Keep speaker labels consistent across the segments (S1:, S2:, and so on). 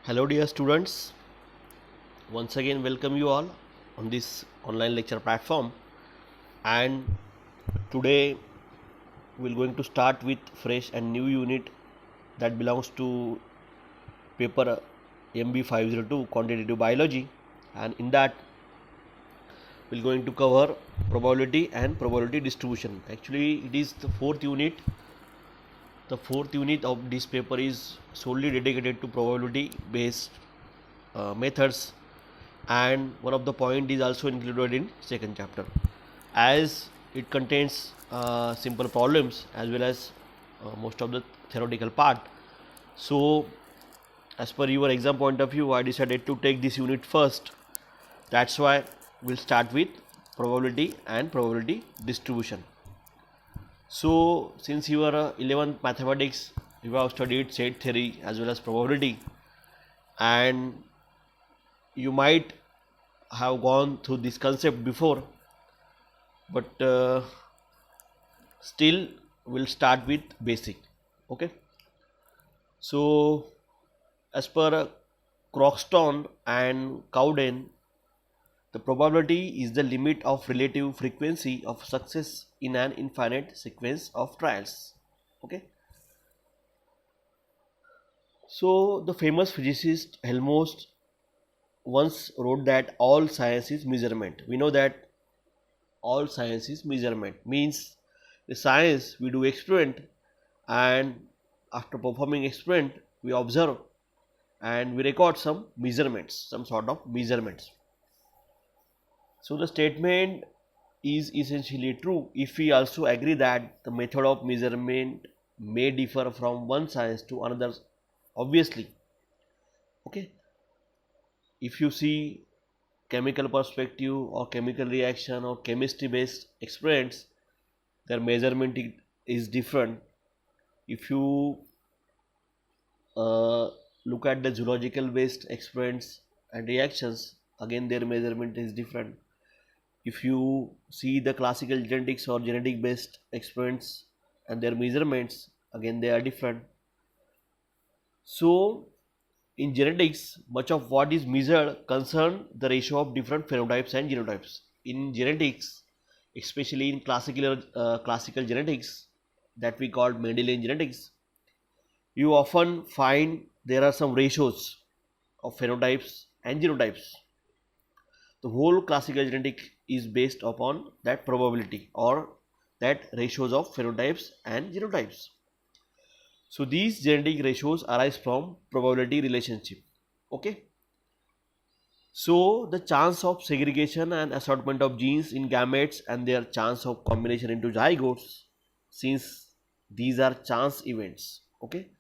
S1: Hello dear students, once again welcome you all on this online lecture platform, and today we're going to start with fresh and new unit that belongs to paper MB 502 quantitative biology, and in that we're going to cover probability and probability distribution. Actually it is the fourth unit. The fourth unit of this paper is solely dedicated to probability based methods, and one of the point is also included in second chapter as it contains simple problems as well as most of the theoretical part. So as per your exam point of view, I decided to take this unit first. That's why we'll start with probability and probability distribution. So since you are 11th mathematics, you have studied set theory as well as probability, and you might have gone through this concept before, but still we'll start with basic. Okay, so as per Croxton and Cowden, the probability is the limit of relative frequency of success in an infinite sequence of trials. Okay, so the famous physicist Helmholtz once wrote that all science is measurement. We know that all science is measurement means the science we do experiment, and after performing experiment we observe and we record some measurements, some sort of measurements. So the statement is essentially true if we also agree that the method of measurement may differ from one science to another. Obviously, okay, if you see chemical perspective or chemical reaction or chemistry based experiments, their measurement is different. If you look at the zoological based experiments and reactions, again their measurement is different. If you see the classical genetics or genetic based experiments and their measurements, again they are different. So in genetics, much of what is measured concern the ratio of different phenotypes and genotypes. In genetics, especially in classical genetics that we call Mendelian genetics, you often find there are some ratios of phenotypes and genotypes. The whole classical genetic is based upon that probability or that ratios of phenotypes and genotypes. So these genetic ratios arise from probability relationship. Okay. So the chance of segregation and assortment of genes in gametes and their chance of combination into zygotes, since these are chance events. Okay.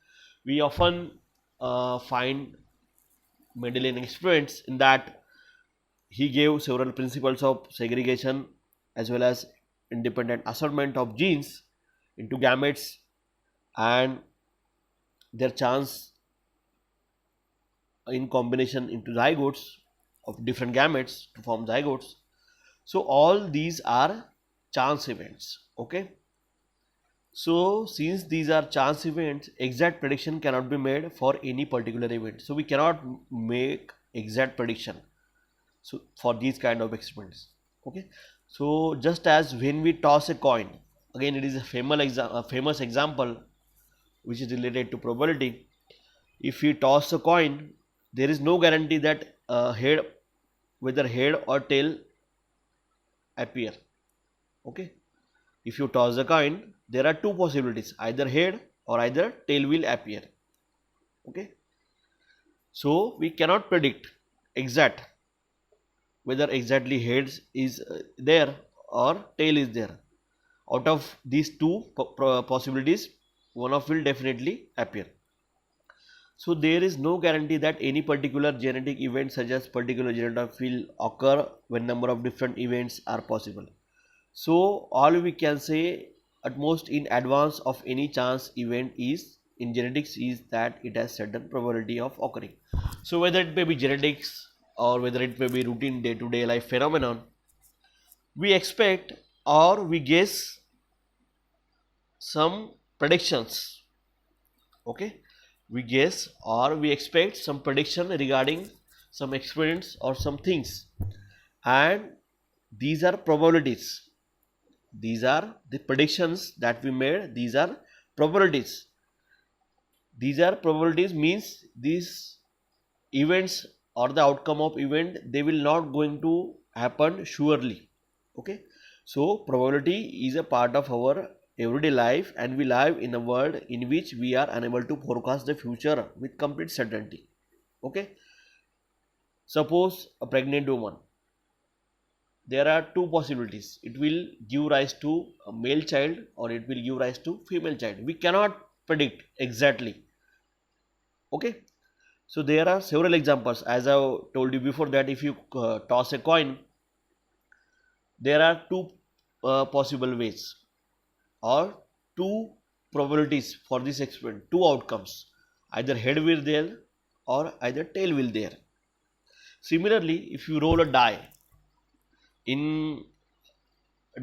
S1: We often find Mendelian experiments in that he gave several principles of segregation as well as independent assortment of genes into gametes and their chance in combination into zygotes of different gametes to form zygotes. So all these are chance events. Okay, so since these are chance events, exact prediction cannot be made for any particular event. So we cannot make exact prediction so for these kind of experiments. Okay, so just as when we toss a coin, again it is a famous example which is related to probability. If we toss a coin, there is no guarantee that whether head or tail appear. Okay, if you toss a coin, there are two possibilities, either head or either tail will appear. Okay, so we cannot predict exact whether exactly heads is there or tail is there. Out of these two possibilities, one of will definitely appear. So there is no guarantee that any particular genetic event such as particular genotype will occur when number of different events are possible. So all we can say at most in advance of any chance event is in genetics is that it has certain probability of occurring. So whether it may be genetics or whether it may be routine day to day life phenomenon, we expect or we guess some predictions. Okay, we guess or we expect some prediction regarding some experiments or some things, and these are probabilities. These are the predictions that we made. These are probabilities. These are probabilities means these events or the outcome of event, they will not going to happen surely. Okay, so probability is a part of our everyday life, and we live in a world in which we are unable to forecast the future with complete certainty. Okay, suppose a pregnant woman, there are two possibilities: it will give rise to a male child or it will give rise to female child. We cannot predict exactly. Okay, so there are several examples, as I told you before, that if you toss a coin, there are two possible ways or two probabilities for this experiment, two outcomes: either head will there or either tail will there. Similarly, if you roll a die, in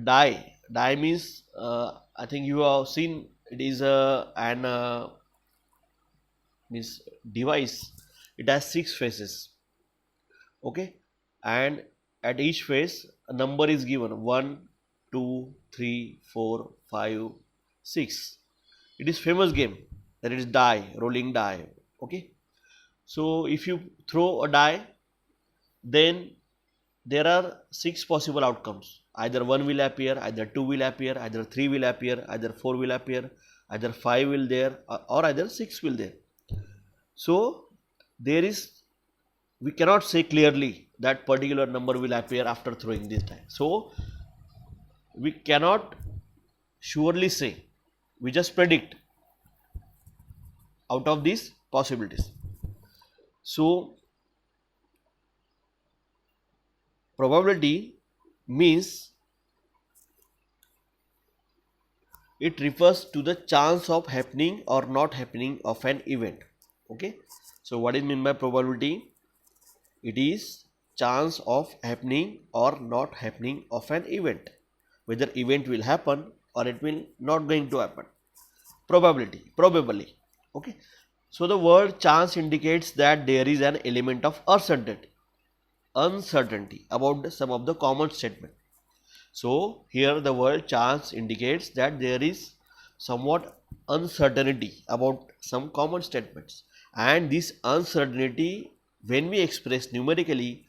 S1: die means, I think you have seen, it is an means device. It has 6 faces. Okay, and at each face a number is given: 1, 2, 3, 4, 5, 6. It is famous game, that is die, rolling die. Okay, so if you throw a die, then there are 6 possible outcomes: either 1 will appear, either 2 will appear, either 3 will appear, either 4 will appear, either 5 will there, or either 6 will there. So there is, we cannot say clearly that particular number will appear after throwing this die. So we cannot surely say, we just predict out of these possibilities. So probability means it refers to the chance of happening or not happening of an event. Okay, so what is meant by probability? It is chance of happening or not happening of an event, whether event will happen or it will not going to happen. Probability, probably. Okay, so the word chance indicates that there is an element of uncertainty about some of the common statement. So here the word chance indicates that there is somewhat uncertainty about some common statements, and this uncertainty, when we express numerically,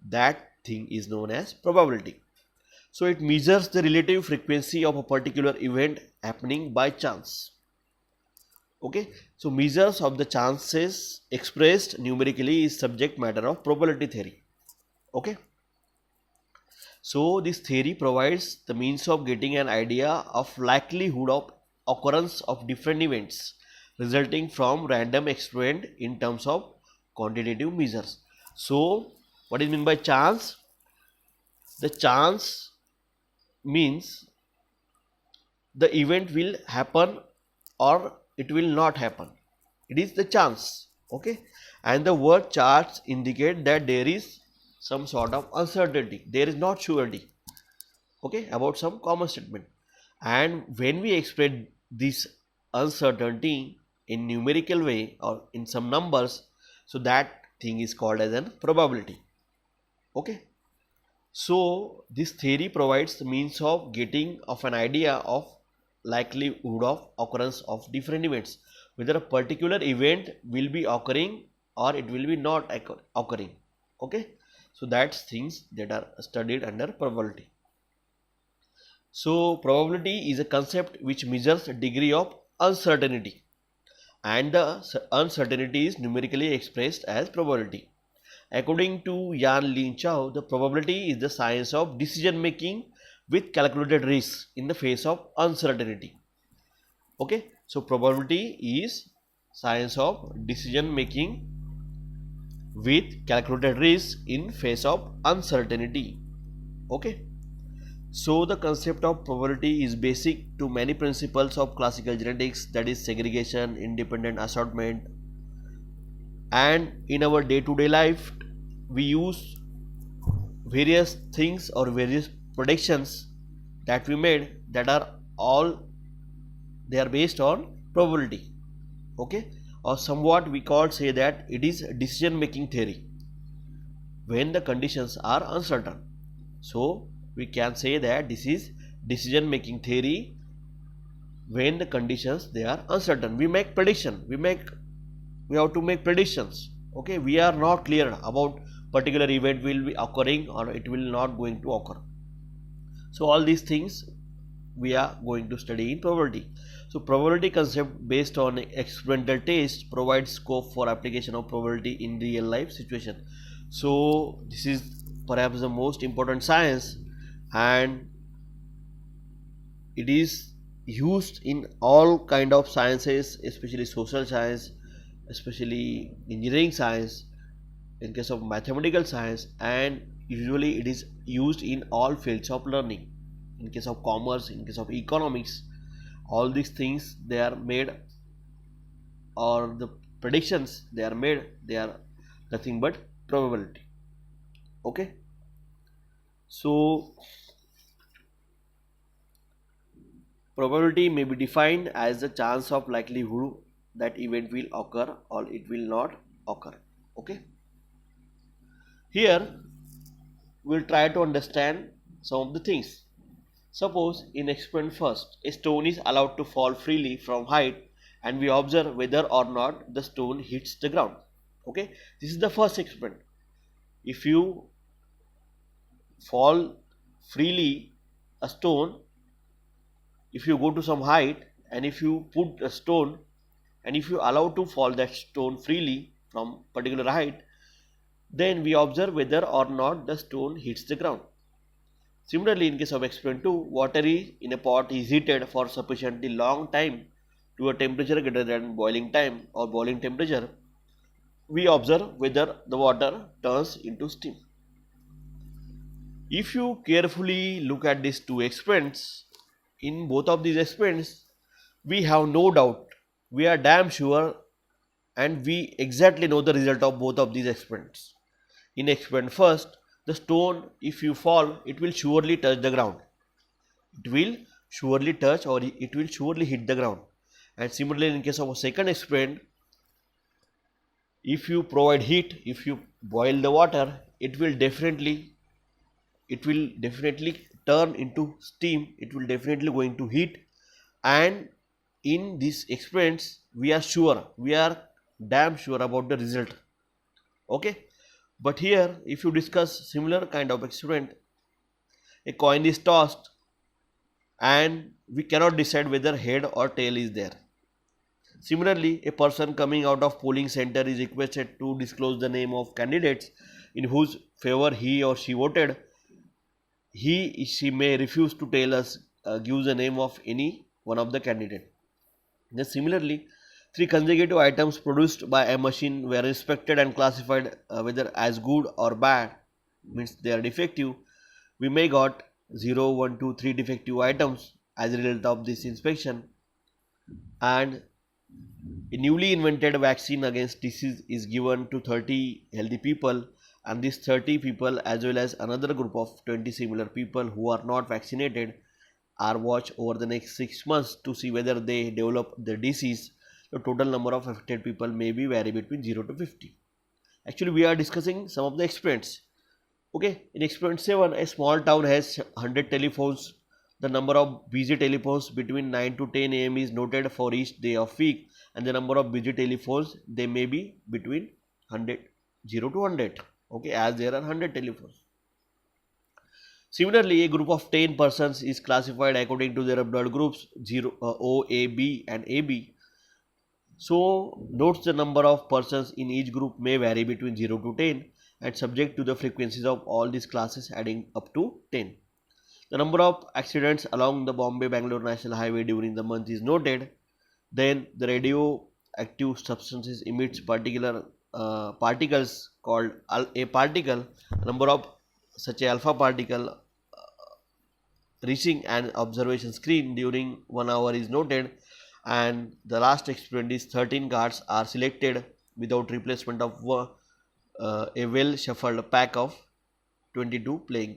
S1: that thing is known as probability. So it measures the relative frequency of a particular event happening by chance. Okay, so measures of the chances expressed numerically is subject matter of probability theory. Okay, so this theory provides the means of getting an idea of likelihood of occurrence of different events resulting from random experiment in terms of quantitative measures. So what is meant by chance? The chance means the event will happen or it will not happen. It is the chance. Okay, and the word chance indicate that there is some sort of uncertainty, there is not surety, okay, about some common statement. And when we express this uncertainty in numerical way or in some numbers, so that thing is called as an probability. Okay, so this theory provides the means of getting of an idea of likelihood of occurrence of different events, whether a particular event will be occurring or it will be not occurring. Okay, so that's things that are studied under probability. So probability is a concept which measures the degree of uncertainty, and the uncertainty is numerically expressed as probability. According to Yan Lin Chow, the probability is the science of decision making with calculated risk in the face of uncertainty. Okay, so probability is science of decision making with calculated risk in face of uncertainty. Okay, so the concept of probability is basic to many principles of classical genetics, that is segregation, independent assortment, and in our day-to-day life we use various things or various predictions that we made, that are all, they are based on probability. Okay, or somewhat we call say that it is decision making theory when the conditions are uncertain. So we can say that this is decision making theory when the conditions they are uncertain. We make prediction, we have to make predictions. Okay, we are not clear about particular event will be occurring or it will not going to occur. So all these things we are going to study in probability. So probability concept based on experimental test provides scope for application of probability in real life situation. So this is perhaps the most important science, and it is used in all kind of sciences, especially social science, especially engineering science, in case of mathematical science, and usually it is used in all fields of learning. In case of commerce, in case of economics, all these things they are made, or the predictions they are made, they are nothing but probability. Okay, so probability may be defined as the chance of likelihood that event will occur or it will not occur. Okay, here we'll try to understand some of the things. Suppose in experiment first, a stone is allowed to fall freely from height and we observe whether or not the stone hits the ground. Okay, this is the first experiment. If you fall freely a stone, if you go to some height and if you put a stone and if you allow to fall that stone freely from particular height, then we observe whether or not the stone hits the ground. Similarly, in case of experiment 2, water in a pot is heated for sufficiently long time to a temperature greater than boiling time or boiling temperature. We observe whether the water turns into steam. If you carefully look at these two experiments, in both of these experiments, we have no doubt, we are damn sure, and we exactly know the result of both of these experiments. In experiment first, the stone, if you fall, it will surely touch the ground. It will surely touch or it will surely hit the ground. And similarly, in case of a second experiment, if you provide heat, if you boil the water, it will definitely turn into steam. It will definitely going to heat. And in these experiments, we are damn sure about the result. Okay. But here, if you discuss similar kind of experiment, a coin is tossed and we cannot decide whether head or tail is there. Similarly, a person coming out of polling center is requested to disclose the name of candidates in whose favor he or she voted. She may refuse to tell us, give the name of any one of the candidate. Then similarly, 3 consecutive items produced by a machine were inspected and classified whether as good or bad, means they are defective. We may got 0, 1, 2, 3 defective items as a result of this inspection, and a newly invented vaccine against disease is given to 30 healthy people, and these 30 people as well as another group of 20 similar people who are not vaccinated are watched over the next 6 months to see whether they develop the disease. The total number of affected people may be vary between 0 to 50. Actually, we are discussing some of the experiments. Okay, in experiment 7, a small town has 100 telephones. The number of busy telephones between 9 to 10 am is noted for each day of week, and the number of busy telephones they may be between 0 to 100. Okay, as there are 100 telephones. Similarly, a group of 10 persons is classified according to their blood groups O, A, B and AB. So, notes the number of persons in each group may vary between 0 to 10 and subject to the frequencies of all these classes adding up to 10. The number of accidents along the Bombay-Bangalore National Highway during the month is noted. Then the radioactive substances emits particular particles called a particle. Number of such a alpha particle reaching an observation screen during 1 hour is noted. And the last experiment is 13 cards are selected without replacement of a well shuffled pack of 52 playing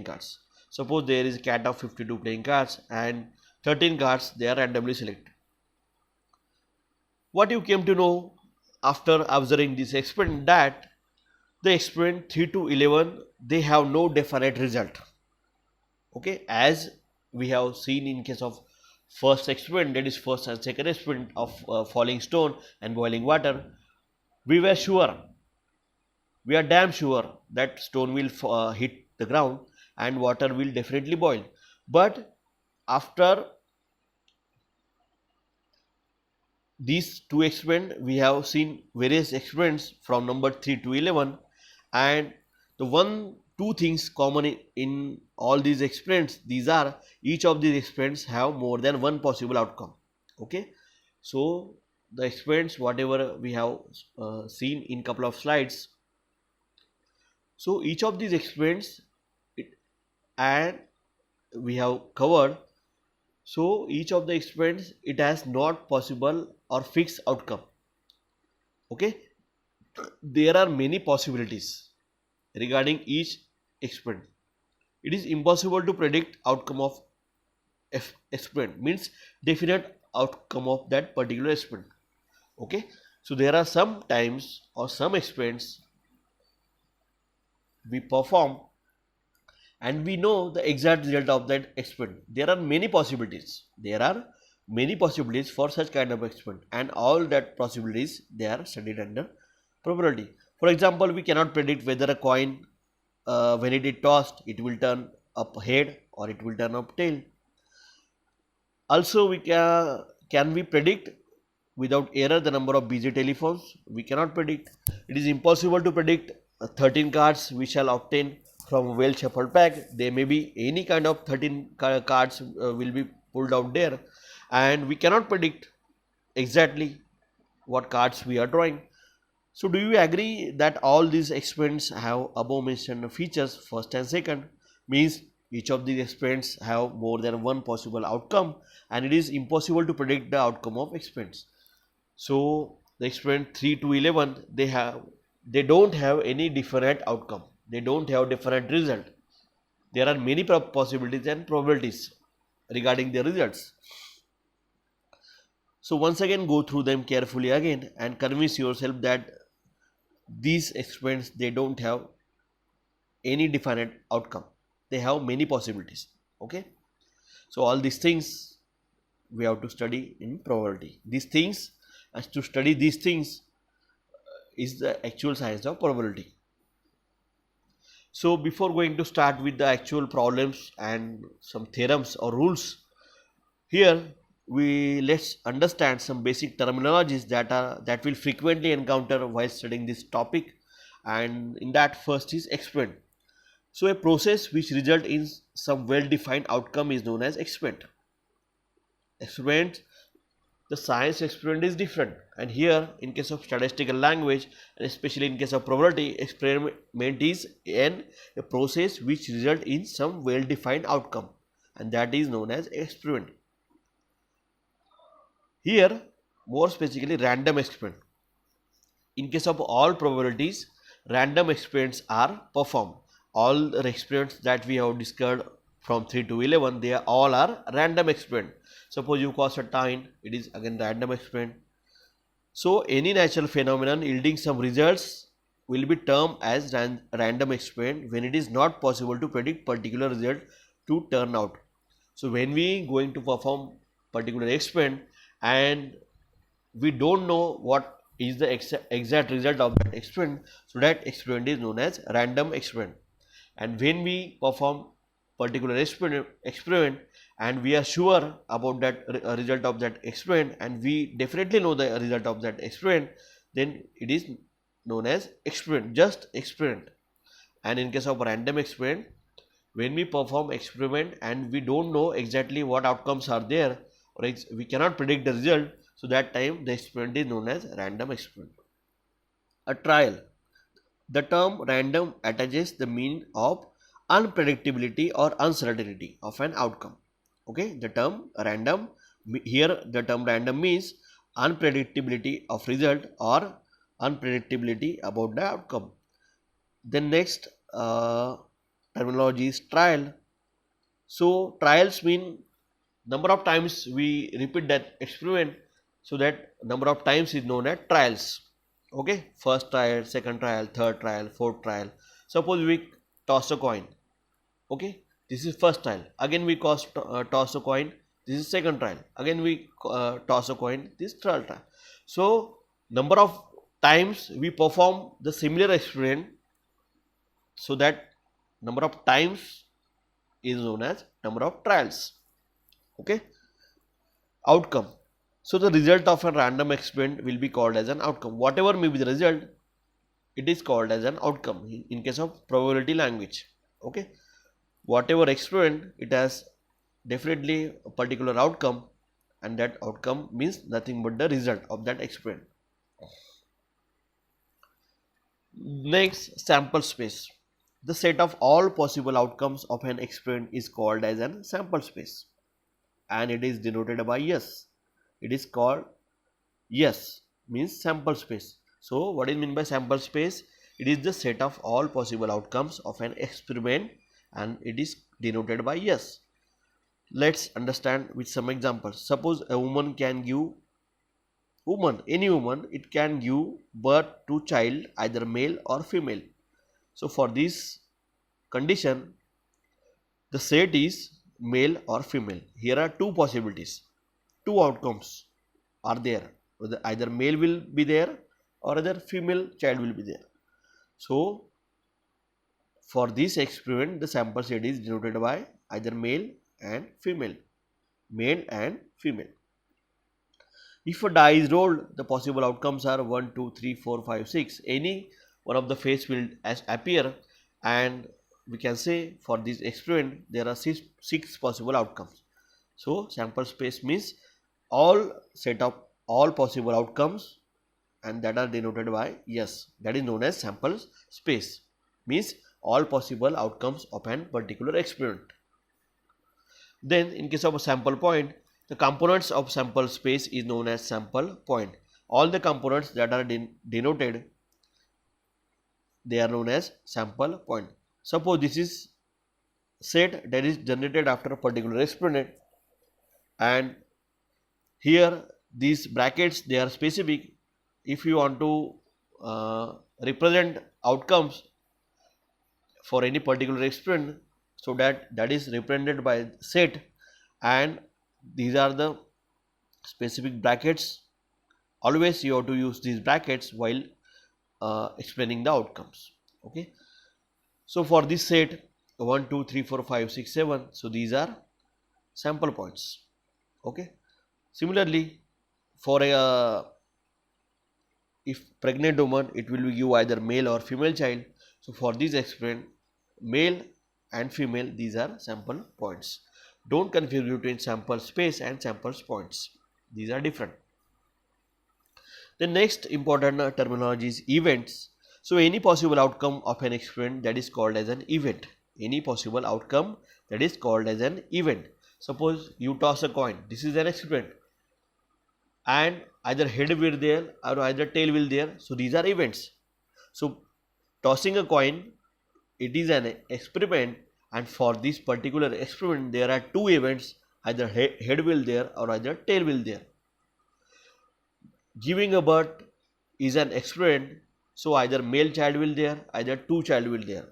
S1: cards. Suppose there is a cat of 52 playing cards and 13 cards they are randomly selected. What you came to know after observing this experiment, that the experiment 3 to 11, they have no definite result. Okay, as we have seen in case of first experiment, that is first and second experiment of falling stone and boiling water, we were sure, we are damn sure that stone will hit the ground and water will definitely boil. But after these two experiments, we have seen various experiments from number 3 to 11, and the two things common in all these experiments, these are, each of these experiments have more than one possible outcome. Okay, so the experiments whatever we have seen in couple of slides, so each of these experiments and we have covered, so each of the experiments, it has not possible or fixed outcome. Okay, there are many possibilities regarding each experiment. It is impossible to predict outcome of experiment, means definite outcome of that particular experiment. Okay, so there are some times or some experiments we perform and we know the exact result of that experiment. There are many possibilities. There are many possibilities for such kind of experiment, and all that possibilities, they are studied under probability. For example, we cannot predict whether a coin, when it is tossed, it will turn up head or it will turn up tail. Also, can we predict without error the number of busy telephones? We cannot predict. It is impossible to predict 13 cards we shall obtain from a well shuffled pack. There may be any kind of 13 cards will be pulled out there, and we cannot predict exactly what cards we are drawing. So do you agree that all these experiments have above mentioned features, first and second, means each of these experiments have more than one possible outcome, and it is impossible to predict the outcome of experiments. So the experiment 3 to 11, they don't have any different outcome, they don't have different result. There are many possibilities and probabilities regarding the results. So once again, go through them carefully again and convince yourself that these experiments, they don't have any definite outcome, they have many possibilities. Okay, so all these things we have to study in probability. These things, as to study these things, is the actual science of probability. So before going to start with the actual problems and some theorems or rules, here let's understand some basic terminologies that will frequently encounter while studying this topic, and in that, first is experiment. So a process which result in some well defined outcome is known as experiment. Experiment, the science experiment is different, and here in case of statistical language and especially in case of probability, experiment is a process which result in some well defined outcome, and that is known as experiment. Here, more specifically, random experiment. In case of all probabilities, random experiments are performed. All the experiments that we have discussed from 3 to 11, they all are random experiment. Suppose you cast a coin, it is again random experiment. So any natural phenomenon yielding some results will be termed as random experiment when it is not possible to predict particular result to turn out. So when we going to perform particular experiment and we don't know what is the exact result of that experiment, so that experiment is known as random experiment. And when we perform particular experiment and we are sure about that result of that experiment, and we definitely know the result of that experiment, then it is known as experiment, just experiment. And in case of random experiment, when we perform experiment and we don't know exactly what outcomes are there, or we cannot predict the result, so that time the experiment is known as random experiment. A trial. The term random attaches the meaning of unpredictability or uncertainty of an outcome. Okay, the term random, here the term random means unpredictability of result or unpredictability about the outcome. Then next terminology is trial. So trials mean number of times we repeat that experiment, So that number of times is known as trials. Okay, first trial, second trial, third trial, fourth trial. Suppose we toss a coin. Okay, this is first trial. Again we toss a coin. This is second trial. Again we toss a coin. This is third trial. So number of times we perform the similar experiment, so that number of times is known as number of trials. Okay, outcome. So the result of a random experiment will be called as an outcome. Whatever may be the result, it is called as an outcome in case of probability language. Okay, whatever experiment, it has definitely a particular outcome, and that outcome means nothing but the result of that experiment. Next, sample space. The set of all possible outcomes of an experiment is called as an sample space, and it is denoted by S. It is called S means sample space. So what is meant by sample space? It is the set of all possible outcomes of an experiment, and it is denoted by S. Let's understand with some examples. Suppose a woman can give any woman, it can give birth to child either male or female. So for this condition, the set is male or female. Here are two possibilities, two outcomes are there. Whether either male will be there or either female child will be there. So for this experiment, the sample set is denoted by either male and female. Male and female. If a die is rolled, the possible outcomes are 1, 2, 3, 4, 5, 6. Any one of the face will appear, and we can say for this experiment there are six possible outcomes. So sample space means all set of all possible outcomes, and that are denoted by S. That is known as sample space, means all possible outcomes of an particular experiment. Then in case of a sample point, the components of sample space is known as sample point. All the components that are denoted, they are known as sample point. Suppose this is set that is generated after a particular experiment, and here these brackets, they are specific. If you want to represent outcomes for any particular experiment, so that is represented by set, and these are the specific brackets. Always you have to use these brackets while explaining the outcomes. Okay, so for this set 1, 2, 3, 4, 5, 6, 7, so these are sample points. Okay, similarly for a if pregnant woman, it will give either male or female child. So for this experiment, male and female, these are sample points. Don't confuse between sample space and sample points. These are different. The next important terminology is events. So any possible outcome of an experiment, that is called as an event. Any possible outcome, that is called as an event. Suppose you toss a coin. This is an experiment, and either head will there or either tail will there. So these are events. So tossing a coin, it is an experiment, and for this particular experiment there are two events, either head will there or either tail will there. Giving a birth is an experiment, so either male child will there, either two child will there,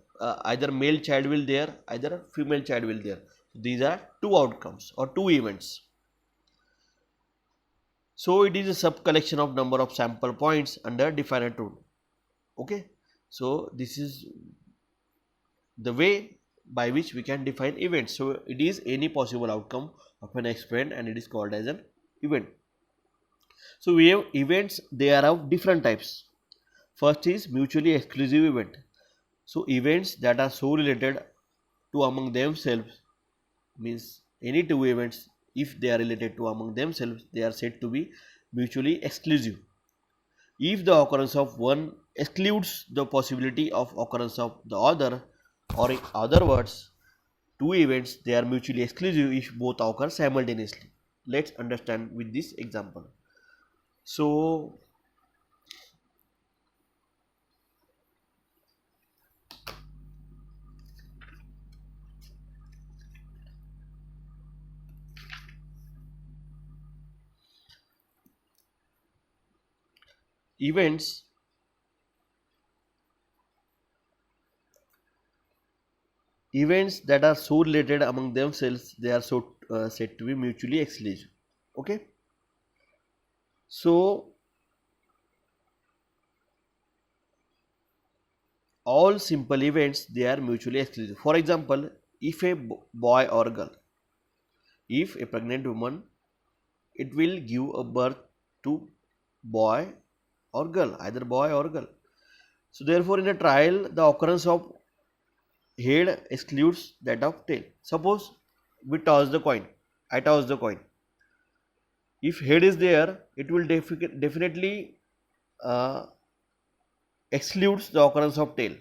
S1: either male child will there, either female child will there. So these are two outcomes or two events. So it is a sub collection of number of sample points under definite rule. Okay, so this is the way by which we can define events. So it is any possible outcome of an experiment, and it is called as an event. So we have events, they are of different types. First is mutually exclusive event. So events that are so related to among themselves, means any two events, if they are related to among themselves, they are said to be mutually exclusive. If the occurrence of one excludes the possibility of occurrence of the other, or in other words, two events, they are mutually exclusive if both occur simultaneously. Let's understand with this example. So events that are so related among themselves, they are so said to be mutually exclusive. Okay, so all simple events, they are mutually exclusive. For example, if a boy or girl, if a pregnant woman, it will give a birth to boy or girl, either boy or girl. So therefore in a trial, the occurrence of head excludes that of tail. Suppose we toss the coin, I toss the coin. If head is there, it will definitely uh, excludes the occurrence of tail.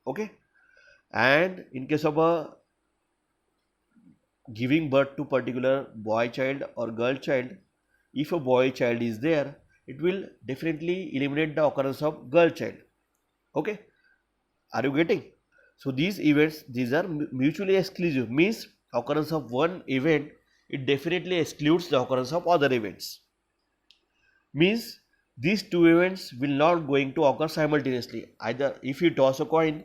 S1: Okay, and in case of a giving birth to particular boy child or girl child, if a boy child is there, it will definitely eliminate the occurrence of girl child. Okay, are you getting? So these events, these are mutually exclusive, means occurrence of one event, it definitely excludes the occurrence of other events. Means these two events will not going to occur simultaneously. Either if you toss a coin,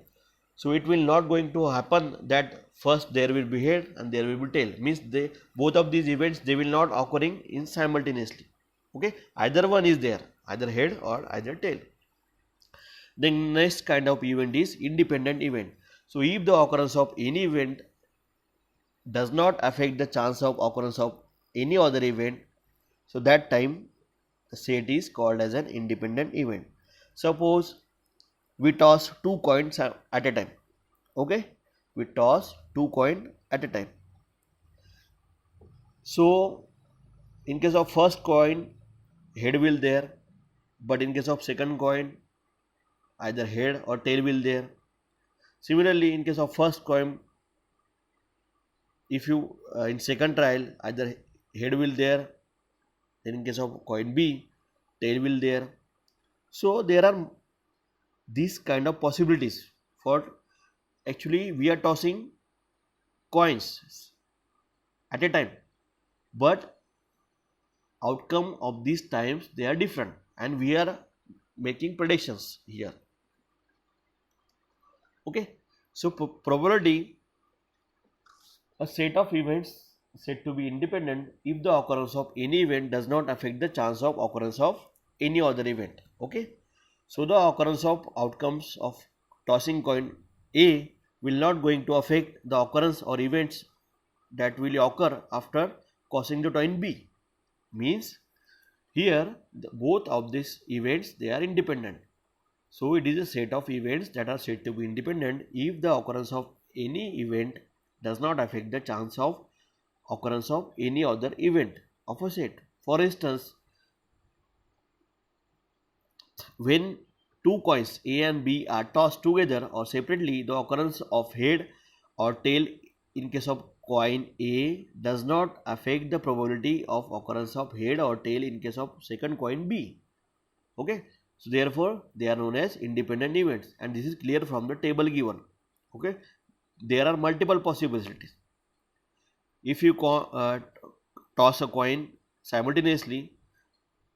S1: so it will not going to happen that first there will be head and there will be tail. Means they, both of these events, they will not occurring in simultaneously. Okay, either one is there, either head or either tail. The next kind of event is independent event. So if the occurrence of any event does not affect the chance of occurrence of any other event, so that time the set is called as an independent event. Suppose we toss two coins at a time. Okay, we toss two coins at a time. So in case of first coin, head will there, but in case of second coin, either head or tail will there. Similarly, in case of first coin, if you in second trial, either head will there, then in case of coin B, tail will there. So there are these kind of possibilities for, actually we are tossing coins at a time, but outcome of these times, they are different, and we are making predictions here. Okay, so probability, a set of events said to be independent if the occurrence of any event does not affect the chance of occurrence of any other event. Okay, so the occurrence of outcomes of tossing coin A will not going to affect the occurrence or events that will occur after tossing the coin B. Means here both of these events, they are independent. So it is a set of events that are said to be independent if the occurrence of any event does not affect the chance of occurrence of any other event of a set. For instance, when two coins A and B are tossed together or separately, the occurrence of head or tail in case of coin A does not affect the probability of occurrence of head or tail in case of second coin B. Okay, so therefore they are known as independent events, and this is clear from the table given. Okay, there are multiple possibilities. If you toss a coin simultaneously,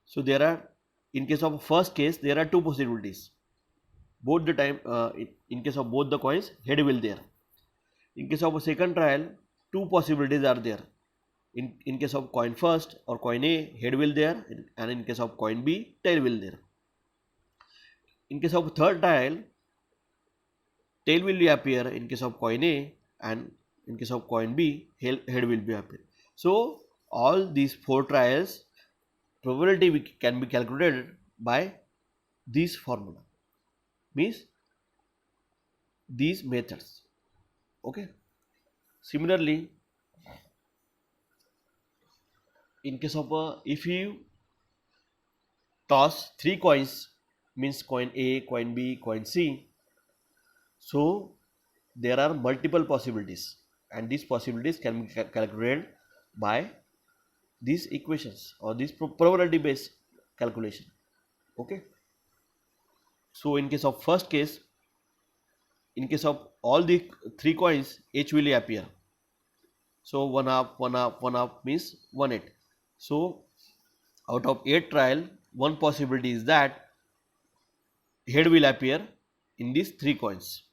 S1: so there are, in case of first case, there are two possibilities. Both the time, in case of both the coins, head will there. In case of a second trial, two possibilities are there. In case of coin first or coin A, head will there, and in case of coin B, tail will there. In case of third trial, tail will appear in case of coin A, and in case of coin B, head will be appear. So all these four trials, probability can be calculated by this formula, means these methods. Okay, similarly, in case of if you toss three coins, means coin A, coin B, coin C, so there are multiple possibilities, and these possibilities can be calculated by these equations or this probability based calculation. Okay, so in case of first case, in case of all the three coins, H will appear. So 1 half, 1 half, 1 half means 1/8. So out of 8 trial, one possibility is that head will appear in these 3 coins.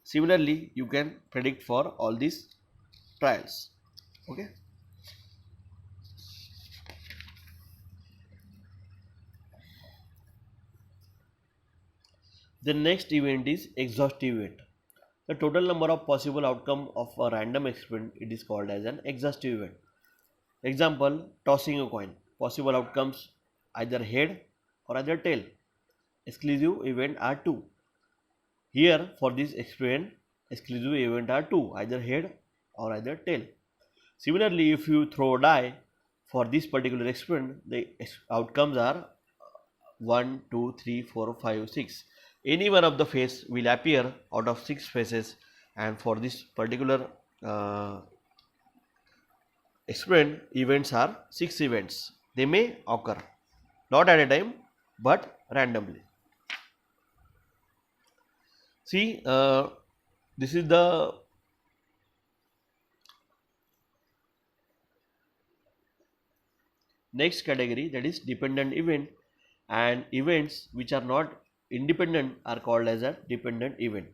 S1: Similarly, you can predict for all these trials. Okay. The next event is exhaustive event. The total number of possible outcome of a random experiment, it is called as an exhaustive event. Example, tossing a coin. Possible outcomes either head or either tail. Exclusive event are 2. Here for this experiment, exclusive event are 2, either head or either tail. Similarly, if you throw a die for this particular experiment, the outcomes are 1, 2, 3, 4, 5, 6. Any one of the face will appear out of 6 faces, and for this particular experiment, events are 6 events. They may occur not at a time but randomly. See, this is the next category, that is dependent event, and events which are not independent are called as a dependent event.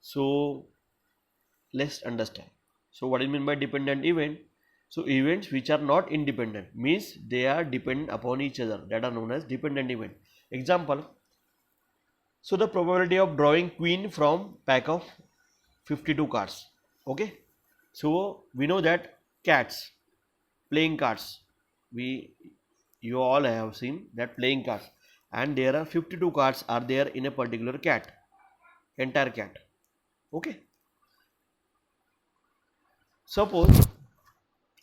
S1: So let's understand. So what is meant by dependent event? So events which are not independent means they are dependent upon each other, that are known as dependent event. Example, so the probability of drawing queen from pack of 52 cards. Okay, so we know that cats, playing cards, you all have seen that playing cards, and there are 52 cards are there in a particular cat, entire cat. Okay, suppose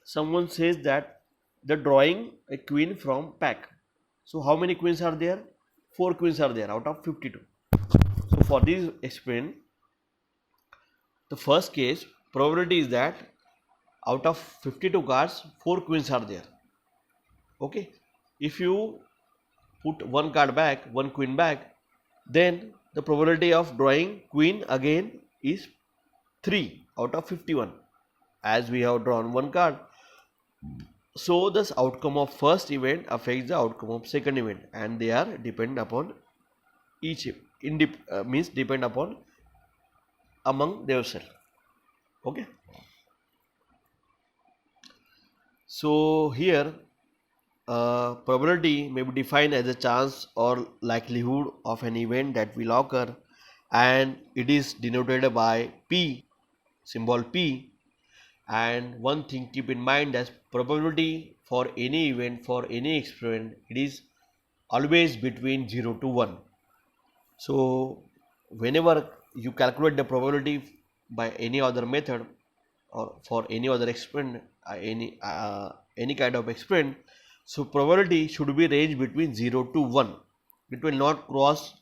S1: someone says that the drawing a queen from pack. So how many queens are there? 4 queens are there out of 52. So for this experiment, the first case probability is that out of 52 cards 4 queens are there. Okay, if you put one card back, one queen back, then the probability of drawing queen again is 3 out of 51, as we have drawn one card. So this outcome of first event affects the outcome of second event, and they are depend upon each means depend upon among themselves. Okay, so here probability may be defined as a chance or likelihood of an event that will occur, and it is denoted by P, symbol P. And one thing keep in mind, that probability for any event, for any experiment, it is always between 0 to 1. So whenever you calculate the probability by any other method or for any other experiment, any kind of experiment, so probability should be range between 0 to 1. It will not cross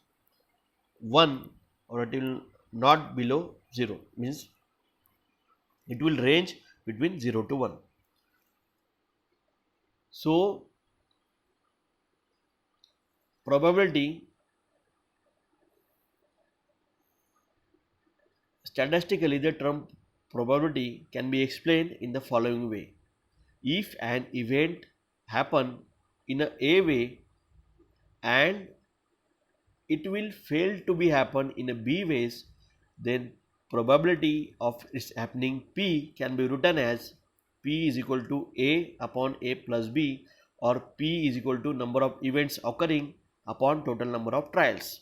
S1: 1 or it will not below 0, means it will range between 0 to 1. So probability, statistically the term probability can be explained in the following way. If an event happen in a way and it will fail to be happen in a B ways, then probability of its happening P can be written as P is equal to A upon A plus B, or P is equal to number of events occurring upon total number of trials.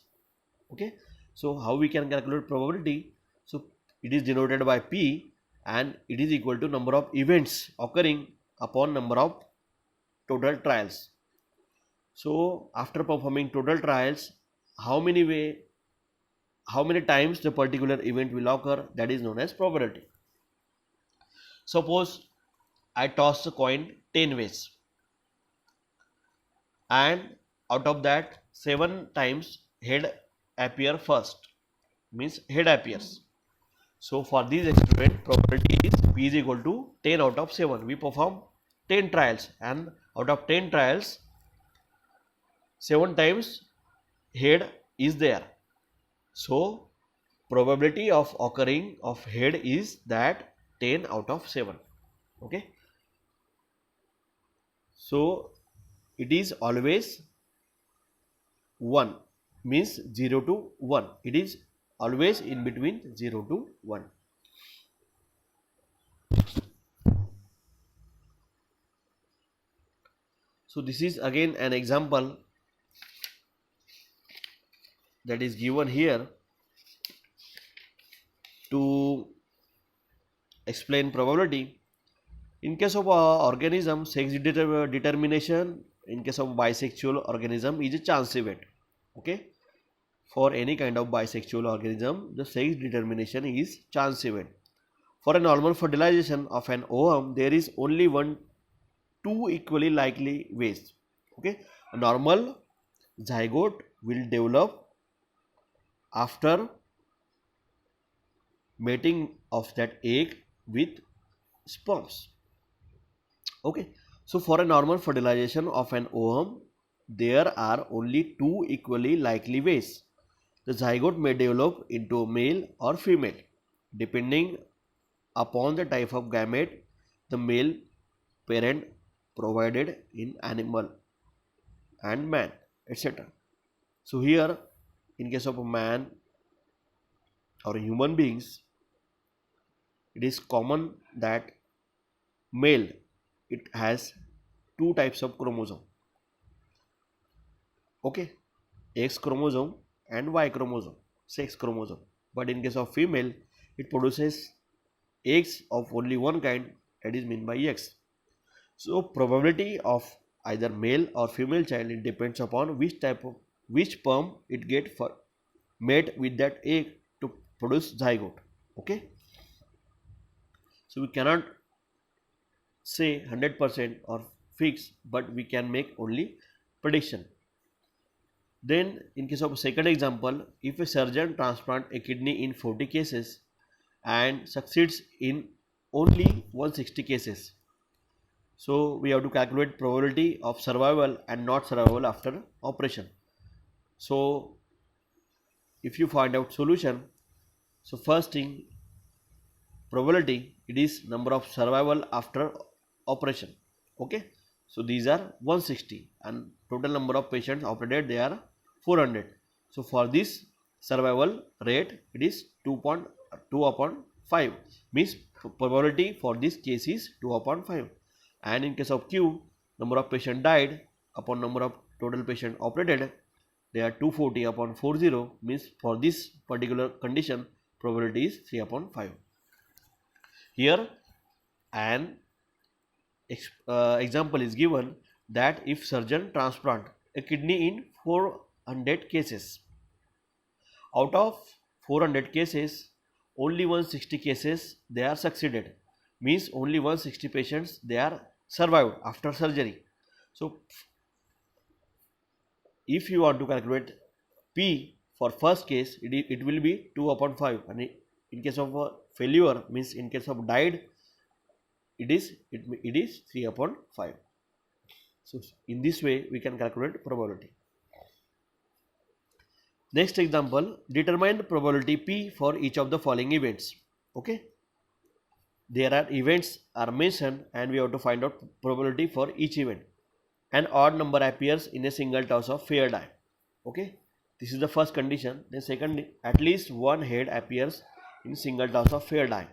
S1: Okay, so how we can calculate probability? So it is denoted by P, and it is equal to number of events occurring upon number of total trials. So after performing total trials, how many times the particular event will occur, that is known as probability. Suppose I toss a coin 10 ways, and out of that 7 times head appear first, means head appears. So for this experiment, probability is P is equal to 10 out of 7. We perform 10 trials, and out of 10 trials 7 times head is there. So probability of occurring of head is that 10 out of 7. Okay, so it is always 1, means 0 to 1. It is always in between 0 to 1. So this is again an example that is given here to explain probability. In case of organism, sex determination in case of bisexual organism is a chance event. Okay, for any kind of bisexual organism, the sex determination is chance event. For a normal fertilization of an ovum, there is only two equally likely ways. Okay, a normal zygote will develop after mating of that egg with sperms. Okay, so for a normal fertilization of an ovum, there are only two equally likely ways. The zygote may develop into male or female depending upon the type of gamete the male parent provided in animal and man, etc. So here, in case of a man or human beings, it is common that male, it has two types of chromosome. Okay, X chromosome and Y chromosome, sex chromosome. But in case of female, it produces eggs of only one kind, that is meant by X. So probability of either male or female child, it depends upon which sperm it get for mate with that egg to produce zygote. Okay, so we cannot say 100% or fix, but we can make only prediction. Then in case of a second example, if a surgeon transplant a kidney in 40 cases and succeeds in only 160 cases, so we have to calculate probability of survival and not survival after operation. So if you find out solution, so first thing, probability, it is number of survival after operation. Okay, so these are 160 and total number of patients operated, they are 400. So for this survival rate, it is 2.2 upon 5, means probability for this case is 2 upon 5. And in case of Q, number of patient died upon number of total patient operated, they are 240 upon 40, means for this particular condition probability is 3 upon 5. Here an example is given that if surgeon transplant a kidney in 400 cases, out of 400 cases only 160 cases they are succeeded, means only 160 patients they are survived after surgery. So if you want to calculate P for first case, it will be 2 upon 5, and in case of failure, means in case of died, it is 3 upon 5. So in this way we can calculate probability. Next example, determine probability P for each of the following events. Okay, there are events are mentioned and we have to find out probability for each event. An odd number appears in a single toss of fair die. Okay, this is the first condition. Then second, at least one head appears in single toss of fair die.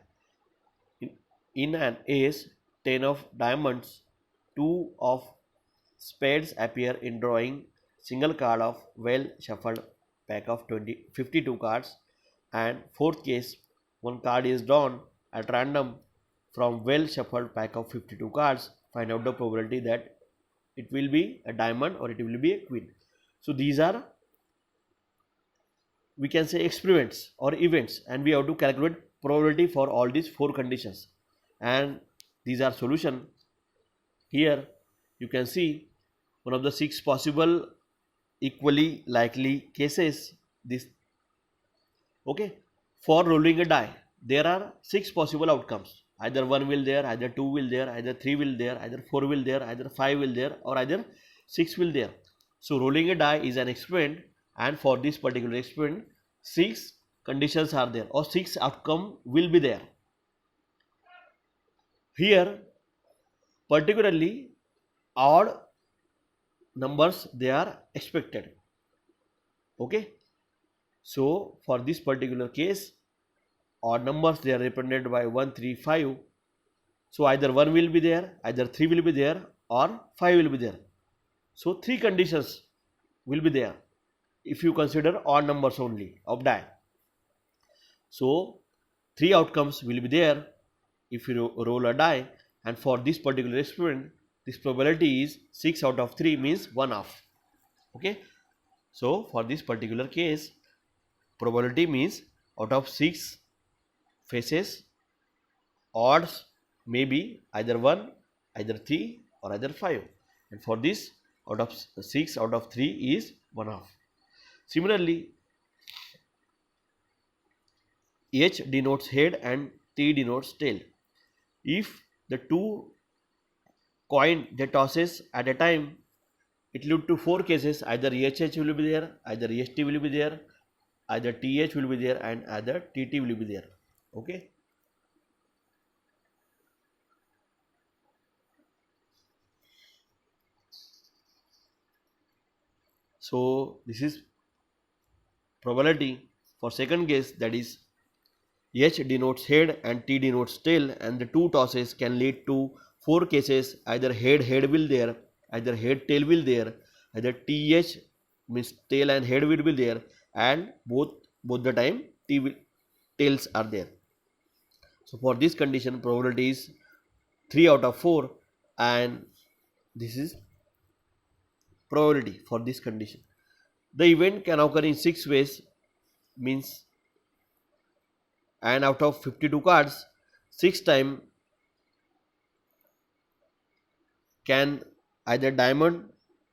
S1: In an ace, 10 of diamonds, 2 of spades appear in drawing single card of well shuffled pack of 52 cards, and fourth case, one card is drawn at random from well shuffled pack of 52 cards. Find out the probability that it will be a diamond or it will be a queen. So these are, we can say, experiments or events, and we have to calculate probability for all these 4 conditions, and these are solution. Here you can see one of the 6 possible equally likely cases. This, okay, for rolling a die there are 6 possible outcomes. Either 1 will there, either 2 will there, either 3 will there, either 4 will there, either 5 will there, or either 6 will there. So rolling a die is an experiment, and for this particular experiment 6 conditions are there or 6 outcome will be there. Here particularly odd numbers they are expected. Okay, so for this particular case, odd numbers they are represented by 1, 3, 5. So either 1 will be there, either 3 will be there, or 5 will be there. So 3 conditions will be there if you consider odd numbers only of die. So 3 outcomes will be there if you roll a die, and for this particular experiment this probability is 6 out of 3, means 1/2. Okay, so for this particular case probability means out of 6 faces, odds may be either 1, either 3, or either 5, and for this out of 6 out of 3 is 1/2. Similarly, H denotes head and T denotes tail. If the two coin they tosses at a time, it lead to 4 cases. Either HH will be there, either HT will be there, either TH will be there, and either TT will be there. Okay, so this is probability for second case, that is H denotes head and T denotes tail, and the two tosses can lead to 4 cases. Either head will there, either head tail will there, either TH means tail and head will be there, and both the time tails are there. So for this condition probability is 3 out of 4, and this is probability for this condition. The event can occur in 6 ways, means, and out of 52 cards 6 times can either diamond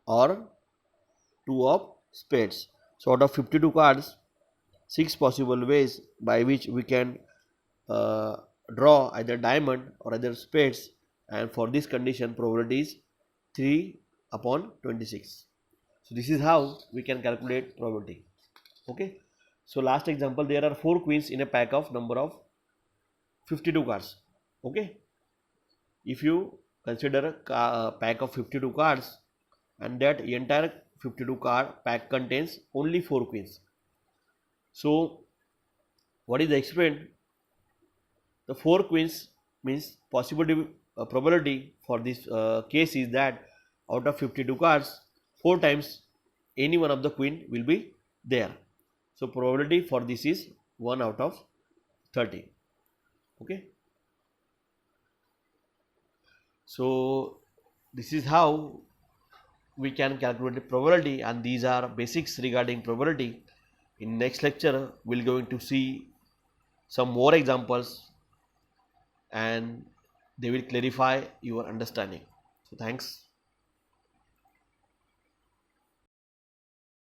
S1: or 2 of spades. So out of 52 cards 6 possible ways by which we can draw either diamond or either spades, and for this condition probability is 3/26. So this is how we can calculate probability. Okay, so last example, there are 4 queens in a pack of number of 52 cards. Okay, if you consider a pack of 52 cards, and that entire 52 card pack contains only 4 queens. So what is the experiment? The 4 queens means possibility probability for this case is that out of 52 cards 4 times any one of the queen will be there. So probability for this is 1 out of 30. Okay, so this is how we can calculate the probability, and these are basics regarding probability. In next lecture we'll going to see some more examples, and they will clarify your understanding. So thanks.